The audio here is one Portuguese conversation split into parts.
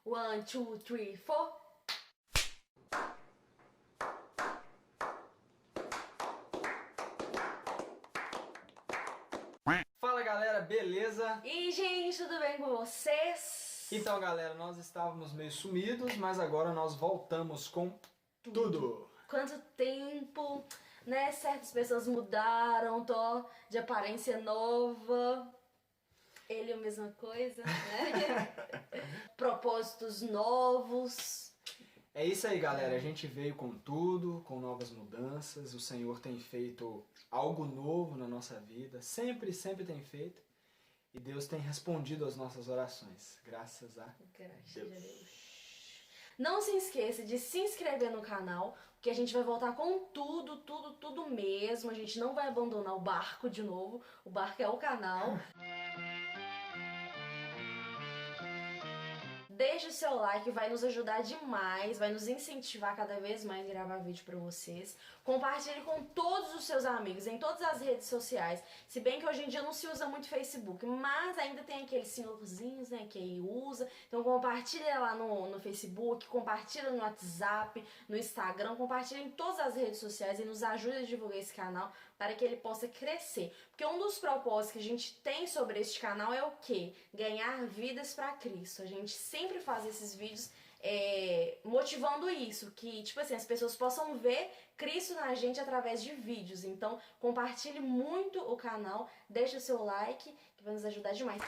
1, 2, 3, 4. Fala galera, beleza? E gente, tudo bem com vocês? Então galera, nós estávamos meio sumidos, mas agora nós voltamos com tudo. Quanto tempo, né? Certas pessoas mudaram, tô de aparência nova. Ele a mesma coisa, né? Propósitos novos. É isso aí galera, a gente veio com tudo, com novas mudanças. O Senhor tem feito algo novo na nossa vida, sempre tem feito. E Deus tem respondido às nossas orações, graças a Deus. Não se esqueça de se inscrever no canal, porque a gente vai voltar com tudo mesmo. A gente não vai abandonar o barco de novo, o barco é o canal. Deixe o seu like, vai nos ajudar demais, vai nos incentivar cada vez mais a gravar vídeo pra vocês. Compartilhe com todos os seus amigos, em todas as redes sociais. Se bem que hoje em dia não se usa muito Facebook, mas ainda tem aqueles senhorzinhos, né, que usa. Então compartilha lá no Facebook, compartilha no WhatsApp, no Instagram, compartilha em todas as redes sociais e nos ajude a divulgar esse canal para que ele possa crescer. Porque um dos propósitos que a gente tem sobre este canal é o quê? Ganhar vidas para Cristo. A gente sempre faz esses vídeos motivando isso, que tipo assim, as pessoas possam ver Cristo na gente através de vídeos. Então compartilhe muito o canal, deixa o seu like, que vai nos ajudar demais.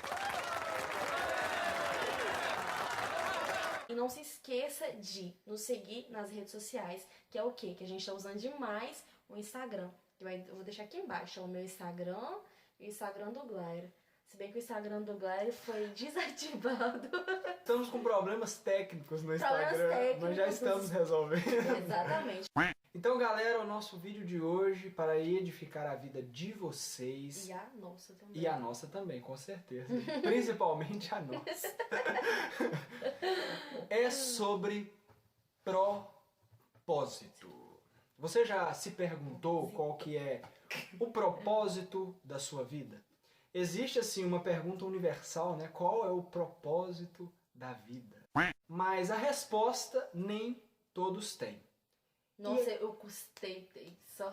E não se esqueça de nos seguir nas redes sociais, que é o quê? Que a gente está usando demais o Instagram. Eu vou deixar aqui embaixo, o meu Instagram e o Instagram do Glairo. Se bem que o Instagram do Glairo foi desativado. Estamos com problemas técnicos no Instagram, mas já estamos resolvendo. Exatamente. Então galera, o nosso vídeo de hoje, para edificar a vida de vocês. E a nossa também. E a nossa também, com certeza. Principalmente a nossa. É sobre propósito. Você já se perguntou qual que é o propósito da sua vida? Existe assim uma pergunta universal, né? Qual é o propósito da vida? Mas a resposta nem todos têm. Nossa, eu custei só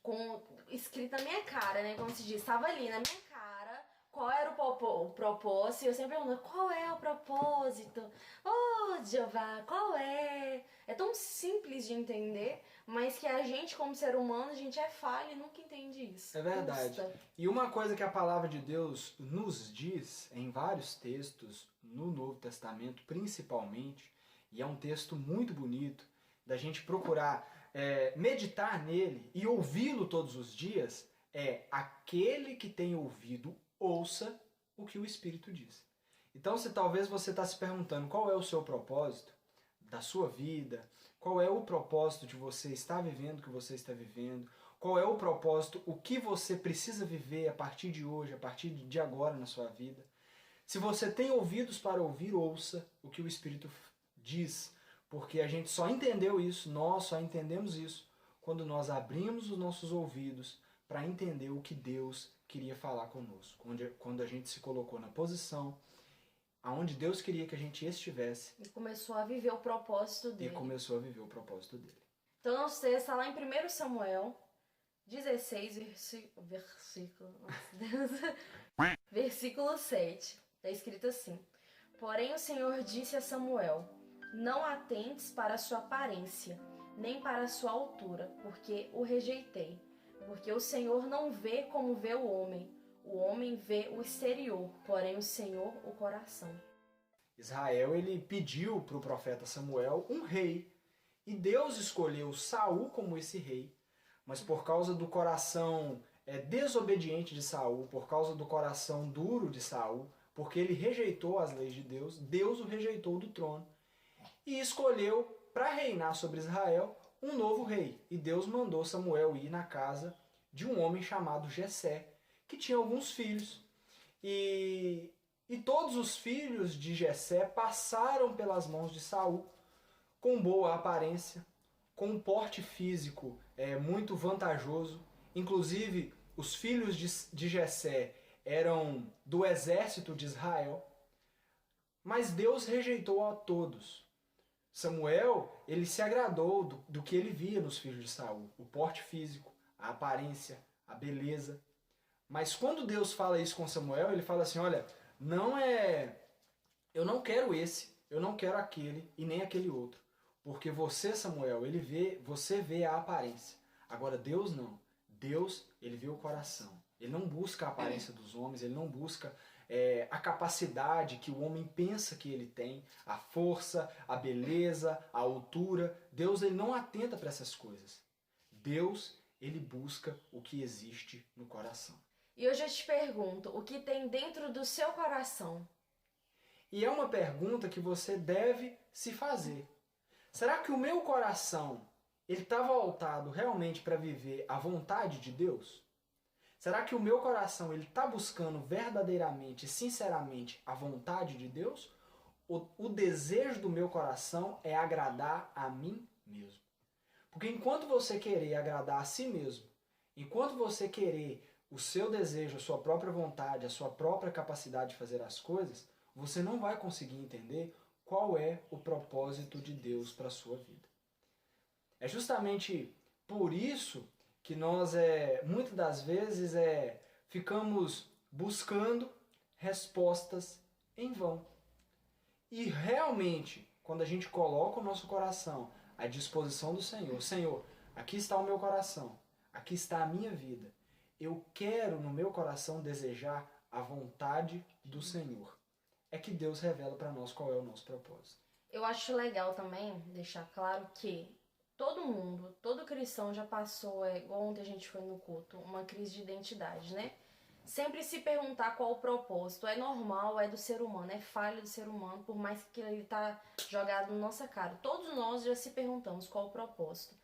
com escrito na minha cara, né? Como se diz, estava ali na minha cara qual era o propósito. E eu sempre pergunto, qual é o propósito? Oh, Jeová, qual é? É tão simples de entender, mas que a gente, como ser humano, a gente é falho e nunca entende isso. É verdade. E uma coisa que a palavra de Deus nos diz em vários textos, no Novo Testamento principalmente, e é um texto muito bonito, da gente procurar meditar nele e ouvi-lo todos os dias, é aquele que tem ouvido, ouça o que o Espírito diz. Então, se talvez você está se perguntando qual é o seu propósito da sua vida, qual é o propósito de você estar vivendo o que você está vivendo, qual é o propósito, o que você precisa viver a partir de hoje, a partir de agora na sua vida. Se você tem ouvidos para ouvir, ouça o que o Espírito diz, porque a gente só entendeu isso, nós só entendemos isso quando nós abrimos os nossos ouvidos para entender o que Deus queria falar conosco, quando a gente se colocou na posição aonde Deus queria que a gente estivesse. E começou a viver o propósito dele. Então nosso texto está lá em 1 Samuel 16, versículo 7. Está escrito assim: Porém o Senhor disse a Samuel, não atentes para a sua aparência, nem para a sua altura, porque o rejeitei. Porque o Senhor não vê como vê o homem vê o exterior, porém o Senhor o coração. Israel ele pediu para o profeta Samuel um rei, e Deus escolheu Saul como esse rei, mas por causa do coração desobediente de Saul, por causa do coração duro de Saul, porque ele rejeitou as leis de Deus, Deus o rejeitou do trono e escolheu para reinar sobre Israel um novo rei. E Deus mandou Samuel ir na casa de um homem chamado Jessé, que tinha alguns filhos. E todos os filhos de Jessé passaram pelas mãos de Saul com boa aparência, com um porte físico muito vantajoso. Inclusive, os filhos de Jessé eram do exército de Israel. mas Deus rejeitou a todos. Samuel, ele se agradou do que ele via nos filhos de Saul, o porte físico, a aparência, a beleza. Mas quando Deus fala isso com Samuel, ele fala assim, olha, eu não quero esse, eu não quero aquele e nem aquele outro. Porque você, Samuel, você vê a aparência. Agora Deus não. Deus, ele vê o coração. Ele não busca a aparência dos homens, ele não busca a capacidade que o homem pensa que ele tem, a força, a beleza, a altura. Deus, ele não atenta para essas coisas. Deus, ele busca o que existe no coração. E hoje eu te pergunto, o que tem dentro do seu coração? E é uma pergunta que você deve se fazer. Será que o meu coração ele está voltado realmente para viver a vontade de Deus? Será que o meu coração ele está buscando verdadeiramente, sinceramente, a vontade de Deus? O desejo do meu coração é agradar a mim mesmo. Porque enquanto você querer agradar a si mesmo, enquanto você querer o seu desejo, a sua própria vontade, a sua própria capacidade de fazer as coisas, você não vai conseguir entender qual é o propósito de Deus para a sua vida. É justamente por isso que nós, muitas das vezes, ficamos buscando respostas em vão. E realmente, quando a gente coloca o nosso coração à disposição do Senhor, Senhor, aqui está o meu coração, aqui está a minha vida. Eu quero no meu coração desejar a vontade do Senhor. É que Deus revela para nós qual é o nosso propósito. Eu acho legal também deixar claro que todo mundo, todo cristão já passou, igual ontem a gente foi no culto, uma crise de identidade, né? Sempre se perguntar qual o propósito. É normal, é do ser humano, é falha do ser humano, por mais que ele tá jogado na nossa cara. Todos nós já se perguntamos qual o propósito.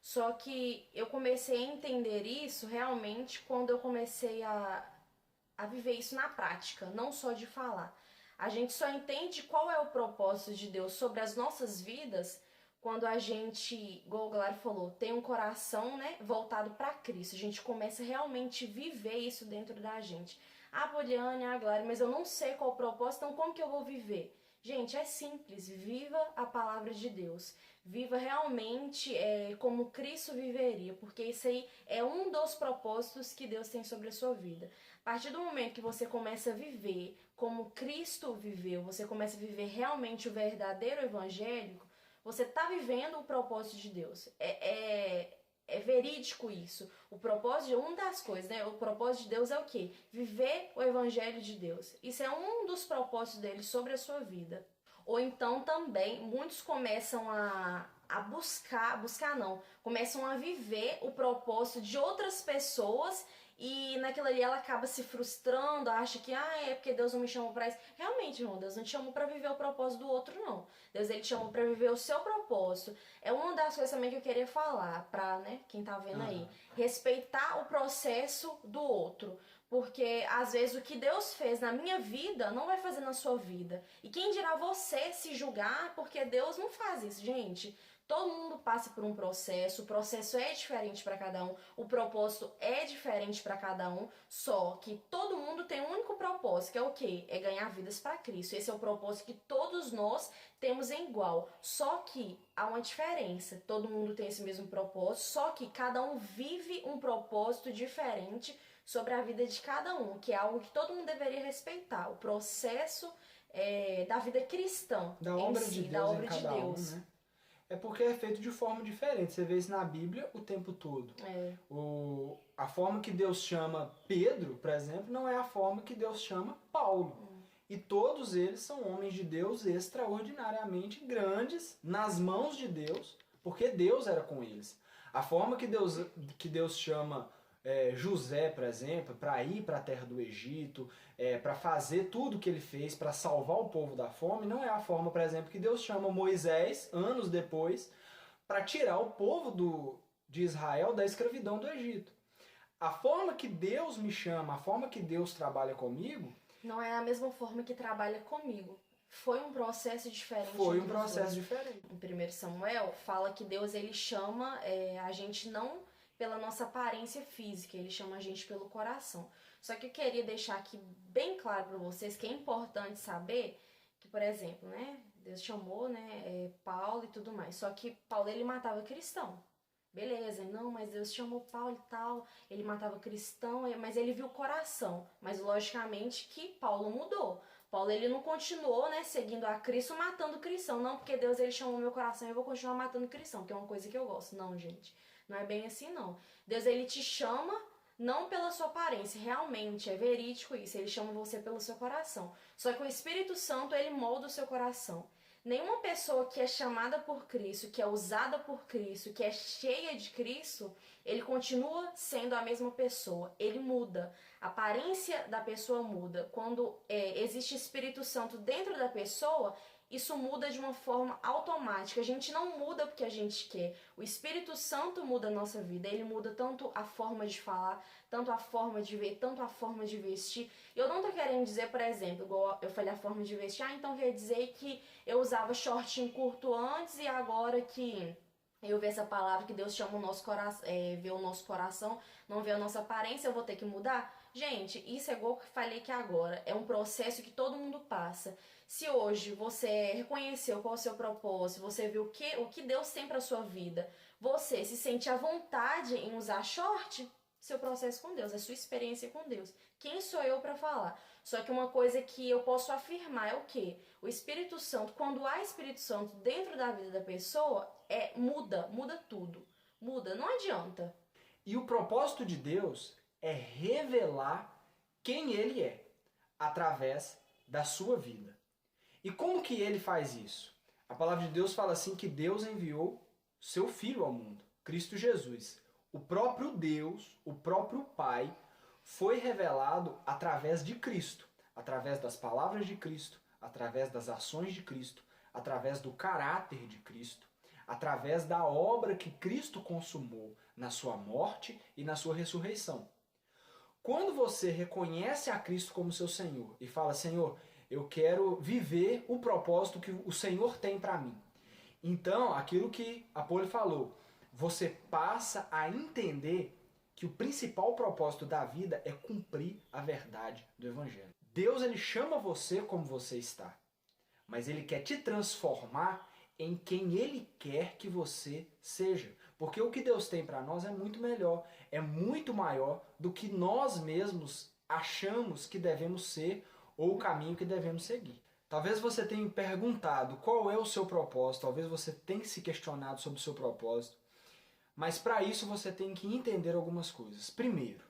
Só que eu comecei a entender isso realmente quando eu comecei a viver isso na prática, não só de falar. A gente só entende qual é o propósito de Deus sobre as nossas vidas quando a gente, igual o Glória falou, tem um coração, né, voltado para Cristo. A gente começa realmente a viver isso dentro da gente. Ah, Poliane, ah, Glória, mas eu não sei qual o propósito, então como que eu vou viver? Gente, é simples, viva a palavra de Deus. Viva realmente como Cristo viveria, porque isso aí é um dos propósitos que Deus tem sobre a sua vida. A partir do momento que você começa a viver como Cristo viveu, você começa a viver realmente o verdadeiro evangélico, você está vivendo o propósito de Deus. É verídico isso. O propósito, uma das coisas, né? O propósito de Deus é o quê? Viver o evangelho de Deus. Isso é um dos propósitos dele sobre a sua vida. Ou então também, muitos começam a buscar não, começam a viver o propósito de outras pessoas e naquilo ali ela acaba se frustrando, acha que é porque Deus não me chamou pra isso. Realmente, irmão, Deus não te chamou pra viver o propósito do outro, não. Deus, ele te chamou pra viver o seu propósito. É uma das coisas também que eu queria falar pra, né, quem tá vendo aí. Respeitar o processo do outro. Porque, às vezes, o que Deus fez na minha vida não vai fazer na sua vida. E quem dirá você se julgar, porque Deus não faz isso, gente. Todo mundo passa por um processo, o processo é diferente para cada um, o propósito é diferente para cada um, só que todo mundo tem um único propósito, que é o quê? É ganhar vidas para Cristo. Esse é o propósito que todos nós temos em igual, só que há uma diferença. Todo mundo tem esse mesmo propósito, só que cada um vive um propósito diferente sobre a vida de cada um, que é algo que todo mundo deveria respeitar, o processo da vida cristã, da obra em si, de Deus, da obra em cada de Deus. Um, né? É porque é feito de forma diferente. Você vê isso na Bíblia o tempo todo. A forma que Deus chama Pedro, por exemplo, não é a forma que Deus chama Paulo. E todos eles são homens de Deus extraordinariamente grandes nas mãos de Deus, porque Deus era com eles. A forma que Deus chama José, por exemplo, para ir para a terra do Egito, para fazer tudo o que ele fez para salvar o povo da fome, não é a forma, por exemplo, que Deus chama Moisés, anos depois, para tirar o povo de Israel da escravidão do Egito. A forma que Deus me chama, a forma que Deus trabalha comigo... Não é a mesma forma que trabalha comigo. Foi um processo diferente. Foi um processo diferente. Em 1 Samuel, fala que Deus ele chama a gente não pela nossa aparência física, ele chama a gente pelo coração. Só que eu queria deixar aqui bem claro para vocês que é importante saber que, por exemplo, né? Deus chamou, né, Paulo e tudo mais. Só que Paulo, ele matava cristão. Beleza, não, mas Deus chamou Paulo e tal, ele matava cristão, mas ele viu o coração. Mas logicamente que Paulo mudou. Paulo, ele não continuou, né, seguindo a Cristo, matando cristão. Não, porque Deus, ele chamou meu coração e eu vou continuar matando cristão, que é uma coisa que eu gosto. Não, gente, não é bem assim, não. Deus, ele te chama não pela sua aparência, realmente, é verídico isso, ele chama você pelo seu coração. Só que o Espírito Santo, ele molda o seu coração. Nenhuma pessoa que é chamada por Cristo, que é usada por Cristo, que é cheia de Cristo, ele continua sendo a mesma pessoa. Ele muda. A aparência da pessoa muda. Quando existe Espírito Santo dentro da pessoa, isso muda de uma forma automática. A gente não muda porque a gente quer. O Espírito Santo muda a nossa vida. Ele muda tanto a forma de falar, tanto a forma de ver, tanto a forma de vestir. Eu não tô querendo dizer, por exemplo, igual eu falei a forma de vestir, então quer dizer que eu usava shortinho curto antes e agora que eu vejo essa palavra que Deus chama o nosso coração, vê o nosso coração, não vê a nossa aparência, eu vou ter que mudar? Gente, isso é igual que eu falei que agora, é um processo que todo mundo passa. Se hoje você reconheceu qual é o seu propósito, você viu o que Deus tem para sua vida, você se sente à vontade em usar short, seu processo com Deus, a sua experiência com Deus. Quem sou eu para falar? Só que uma coisa que eu posso afirmar é o quê? O Espírito Santo, quando há Espírito Santo dentro da vida da pessoa, muda tudo. Muda, não adianta. E o propósito de Deus é revelar quem Ele é, através da sua vida. E como que Ele faz isso? A palavra de Deus fala assim que Deus enviou seu Filho ao mundo, Cristo Jesus. O próprio Deus, o próprio Pai, foi revelado através de Cristo, através das palavras de Cristo, através das ações de Cristo, através do caráter de Cristo, através da obra que Cristo consumou na sua morte e na sua ressurreição. Quando você reconhece a Cristo como seu Senhor e fala, Senhor, eu quero viver o propósito que o Senhor tem para mim. Então, aquilo que Apolo falou, você passa a entender que o principal propósito da vida é cumprir a verdade do Evangelho. Deus, ele chama você como você está, mas ele quer te transformar em quem ele quer que você seja. Porque o que Deus tem para nós é muito melhor, é muito maior do que nós mesmos achamos que devemos ser ou o caminho que devemos seguir. Talvez você tenha perguntado qual é o seu propósito, talvez você tenha se questionado sobre o seu propósito, mas para isso você tem que entender algumas coisas. Primeiro,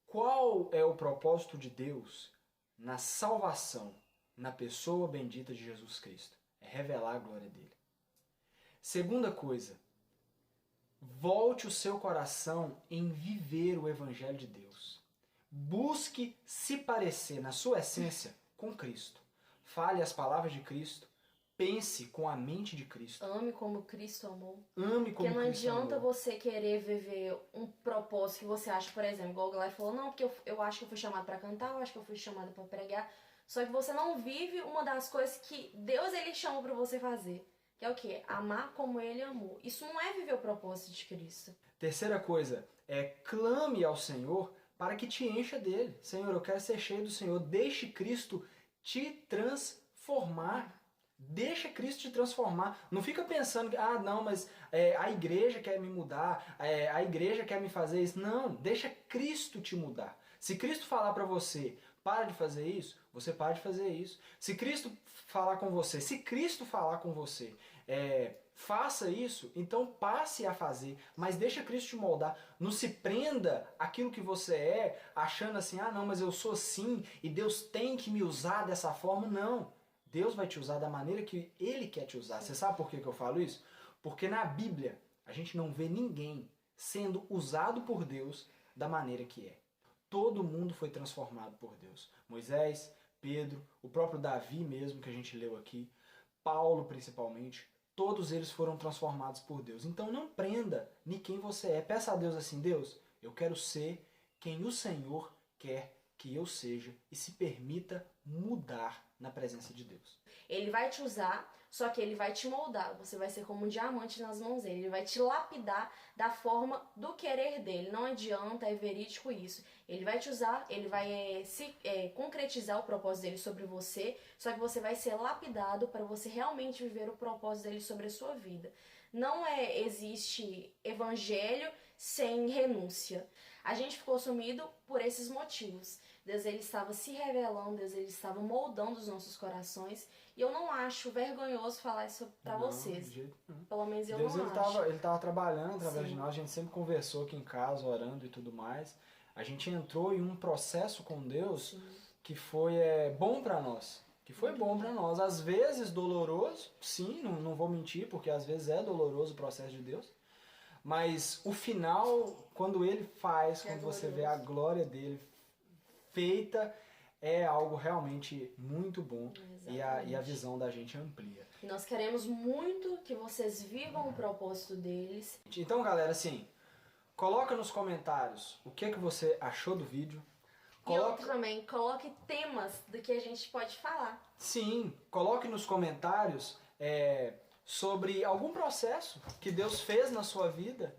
qual é o propósito de Deus na salvação, na pessoa bendita de Jesus Cristo? É revelar a glória dele. Segunda coisa, volte o seu coração em viver o Evangelho de Deus. Busque se parecer, na sua essência, com Cristo. Fale as palavras de Cristo. Pense com a mente de Cristo. Ame como Cristo amou. Ame como Cristo amou. Porque não adianta você querer viver um propósito que você acha, por exemplo, igual o Glória falou, não, porque eu acho que eu fui chamado para cantar, eu acho que eu fui chamado para pregar. Só que você não vive uma das coisas que Deus, ele chamou para você fazer. Que é o quê? Amar como ele amou. Isso não é viver o propósito de Cristo. Terceira coisa, clame ao Senhor para que te encha dele. Senhor, eu quero ser cheio do Senhor. Deixe Cristo te transformar. Deixa Cristo te transformar. Não fica pensando que, não, mas a igreja quer me mudar, a igreja quer me fazer isso. Não, deixa Cristo te mudar. Se Cristo falar para você, para de fazer isso, você para de fazer isso. Se Cristo falar com você, faça isso, então passe a fazer, mas deixa Cristo te moldar. Não se prenda àquilo que você é, achando assim, não, mas eu sou assim e Deus tem que me usar dessa forma. Não. Deus vai te usar da maneira que Ele quer te usar. Você sabe por que eu falo isso? Porque na Bíblia a gente não vê ninguém sendo usado por Deus da maneira que é. Todo mundo foi transformado por Deus. Moisés, Pedro, o próprio Davi mesmo que a gente leu aqui, Paulo principalmente, todos eles foram transformados por Deus. Então não prenda em quem você é. Peça a Deus assim, Deus, eu quero ser quem o Senhor quer que eu seja e se permita mudar na presença de Deus. Ele vai te usar, só que ele vai te moldar, você vai ser como um diamante nas mãos dele, ele vai te lapidar da forma do querer dele, não adianta, é verídico isso. Ele vai te usar, ele vai concretizar o propósito dele sobre você, só que você vai ser lapidado para você realmente viver o propósito dele sobre a sua vida. Não existe evangelho sem renúncia. A gente ficou sumido por esses motivos. Deus ele estava se revelando, Deus ele estava moldando os nossos corações. E eu não acho vergonhoso falar isso pra vocês. De jeito nenhum. Pelo menos eu Deus, não acho. Ele tava trabalhando através Sim. de nós, a gente sempre conversou aqui em casa, orando e tudo mais. A gente entrou em um processo com Deus Sim. que foi bom pra nós. Que foi bom pra nós. Às vezes doloroso, sim, não vou mentir, porque às vezes é doloroso o processo de Deus. Mas o final, quando ele faz, quando você vê a glória dele feita, é algo realmente muito bom. E a visão da gente amplia. E nós queremos muito que vocês vivam o propósito deles. Então, galera, assim, coloca nos comentários o que você achou do vídeo. E outro também, coloque temas do que a gente pode falar. Sim, coloque nos comentários sobre algum processo que Deus fez na sua vida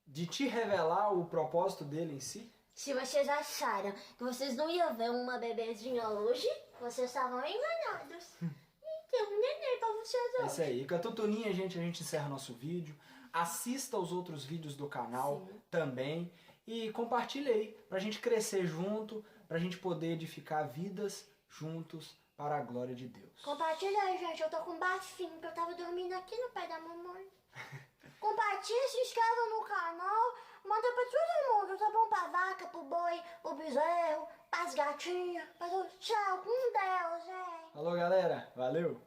de te revelar o propósito dele em si. Se vocês acharam que vocês não iam ver uma bebezinha hoje, vocês estavam enganados. E tem um neném pra vocês hoje. É isso aí. Com a Tutuninha, a gente encerra nosso vídeo. Assista os outros vídeos do canal também. E compartilhe aí, pra gente crescer junto, pra gente poder edificar vidas juntos para a glória de Deus. Compartilha aí, gente. Eu tô com bafinho, que eu tava dormindo aqui no pé da mamãe. Compartilha, se inscreva no canal, manda pra todo mundo, tá bom? Pra vaca, pro boi, pro bezerro, pras gatinhas, pra todo... Tchau, com Deus, gente. Falou, galera. Valeu!